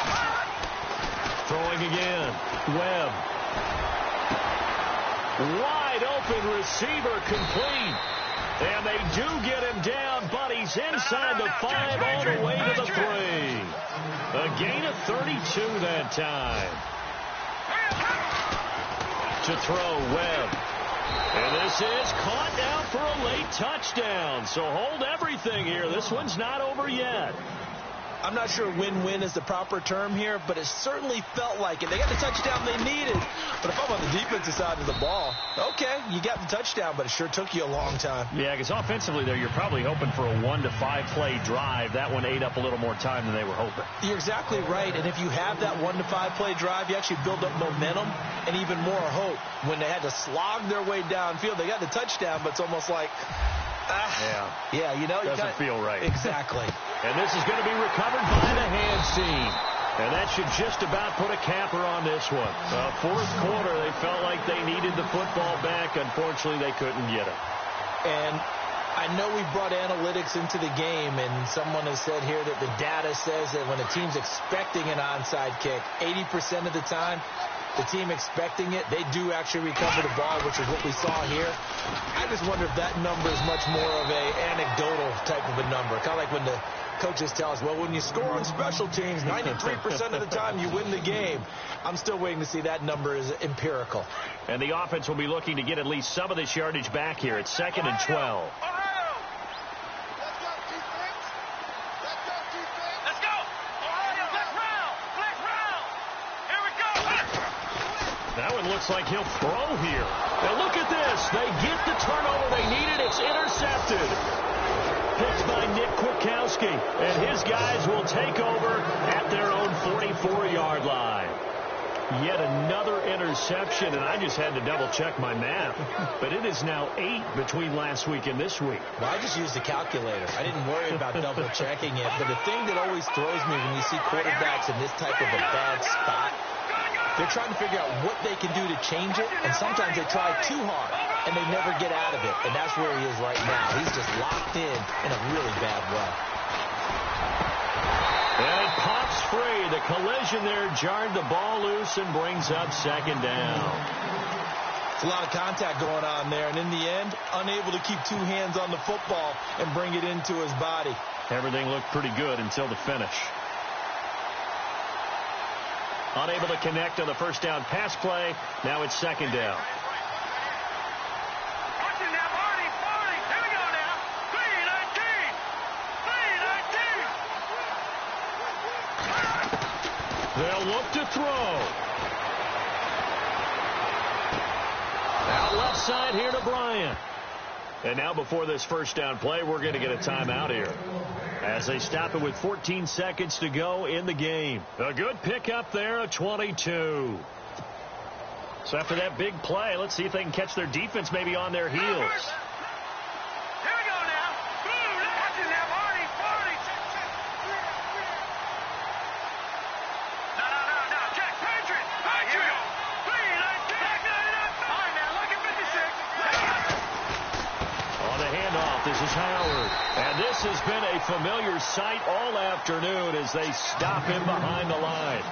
Throwing again. Webb. Wide open receiver, complete. And they do get him down, but he's inside the 5 all the way to the 3. A gain of 32 that time. To throw, Webb. And this is caught down for a late touchdown. So hold everything here. This one's not over yet. I'm not sure win-win is the proper term here, but it certainly felt like it. They got the touchdown they needed. But if I'm on the defensive side of the ball, okay, you got the touchdown, but it sure took you a long time. Yeah, because offensively there, you're probably hoping for a 1 to 5 play drive. That one ate up a little more time than they were hoping. You're exactly right. And if you have that 1 to 5 play drive, you actually build up momentum and even more hope. When they had to slog their way downfield, they got the touchdown, but it's almost like, yeah, you know, doesn't feel right. Exactly. And this is going to be recovered by the hands team. And that should just about put a capper on this one. Fourth quarter, they felt like they needed the football back. Unfortunately, they couldn't get it. And I know we brought analytics into the game, and someone has said here that the data says that when a team's expecting an onside kick, 80% of the time, the team expecting it, they do actually recover the ball, which is what we saw here. I just wonder if that number is much more of a anecdotal type of a number. Kind of like when the coaches tell us, well, when you score on special teams, 93% of the time you win the game. I'm still waiting to see that number is empirical. And the offense will be looking to get at least some of this yardage back here. It's 2nd and 12. That one looks like he'll throw here. Now look at this. They get the turnover they needed. It's intercepted. Picked by Nick Kwiatkowski. And his guys will take over at their own 44-yard line. Yet another interception, and I just had to double-check my math. But it is now 8 between last week and this week. Well, I just used the calculator. I didn't worry about double-checking it. But the thing that always throws me when you see quarterbacks in this type of a bad spot, they're trying to figure out what they can do to change it, and sometimes they try too hard, and they never get out of it. And that's where he is right now. He's just locked in a really bad way. And it pops free. The collision there jarred the ball loose and brings up 2nd down. It's a lot of contact going on there, and in the end, unable to keep 2 hands on the football and bring it into his body. Everything looked pretty good until the finish. Unable to connect on the first down pass play. Now it's 2nd down. Watching that, Barney. Here we go now. 3-19. They'll look to throw. Out left side here to Bryant. And now before this first down play, we're going to get a timeout here, as they stop it with 14 seconds to go in the game. A good pickup there, a 22. So after that big play, let's see if they can catch their defense maybe on their heels. Here we go now. Boom. Watching that, Barney. No. Check. Patriot. All right, here we go. 3-19. All right, now, look at 56. On the handoff, this is Howard. And this has been a familiar sight all afternoon as they stop him behind the line.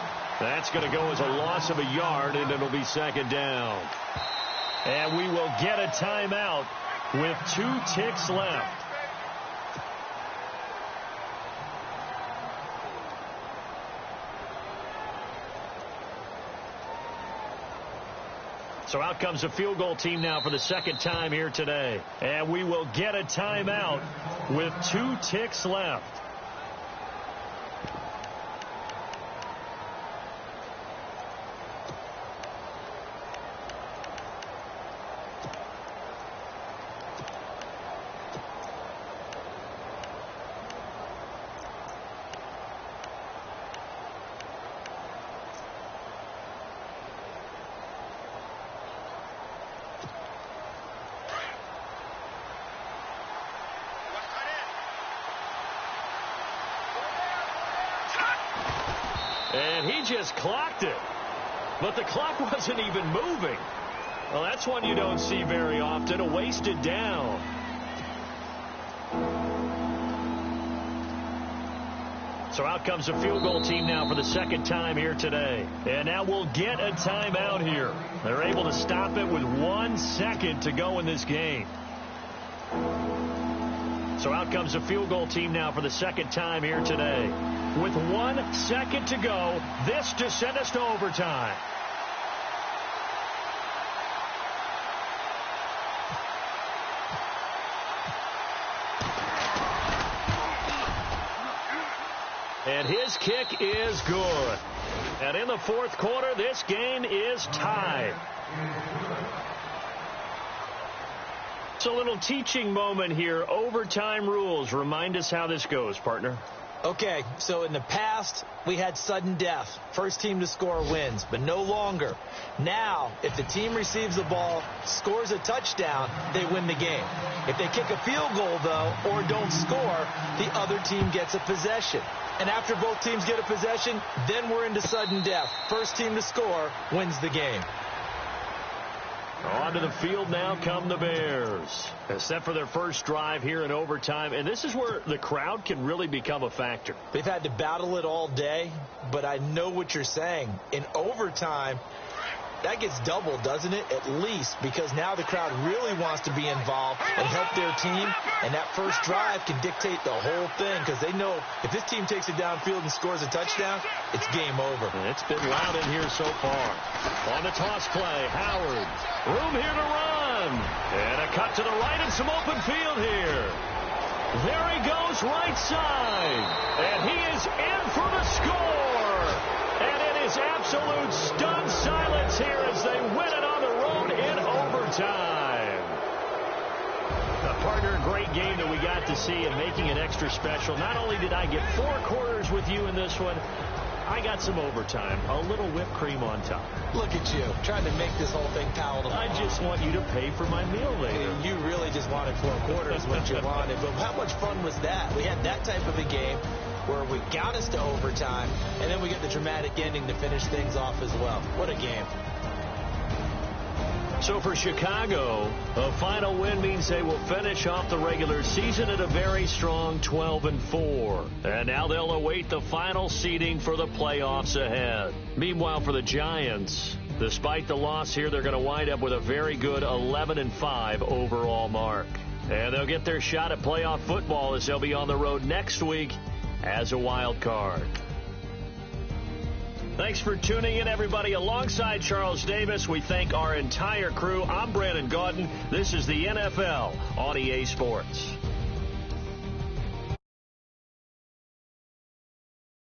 That's going to go as a loss of a yard, and it'll be 2nd down. And we will get a timeout with 2 ticks left. So out comes the field goal team now for the second time here today. And we will get a timeout with 2 ticks left. And he just clocked it. But the clock wasn't even moving. Well, that's one you don't see very often, a wasted down. So out comes the field goal team now for the second time here today. And now we'll get a timeout here. They're able to stop it with 1 second to go in this game. So out comes the field goal team now for the second time here today. With 1 second to go, this to send us to overtime. And his kick is good. And in the fourth quarter, this game is tied. It's a little teaching moment here. Overtime rules. Remind us how this goes, partner. Okay, so in the past, we had sudden death. First team to score wins, but no longer. Now, if the team receives the ball, scores a touchdown, they win the game. If they kick a field goal, though, or don't score, the other team gets a possession. And after both teams get a possession, then we're into sudden death. First team to score wins the game. Onto the field now come the Bears. Set for their first drive here in overtime. And this is where the crowd can really become a factor. They've had to battle it all day, but I know what you're saying. In overtime, that gets doubled, doesn't it? At least, because now the crowd really wants to be involved and help their team. And that first drive can dictate the whole thing because they know if this team takes it downfield and scores a touchdown, it's game over. And it's been loud in here so far. On the toss play, Howard. Room here to run. And a cut to the right and some open field here. There he goes right side. And he is in for the score. And it is absolute stunned silence here as they win it on the road in overtime. A partner, great game that we got to see and making it extra special. Not only did I get 4 quarters with you in this one, I got some overtime, a little whipped cream on top. Look at you, trying to make this whole thing palatable. I just want you to pay for my meal later. You really just wanted 4 quarters, what you wanted. But how much fun was that? We had that type of a game where we got us to overtime, and then we get the dramatic ending to finish things off as well. What a game. So for Chicago, a final win means they will finish off the regular season at a very strong 12-4. And now they'll await the final seeding for the playoffs ahead. Meanwhile, for the Giants, despite the loss here, they're going to wind up with a very good 11-5 overall mark. And they'll get their shot at playoff football as they'll be on the road next week as a wild card. Thanks for tuning in, everybody. Alongside Charles Davis, we thank our entire crew. I'm Brandon Gaudin. This is the NFL on EA Sports.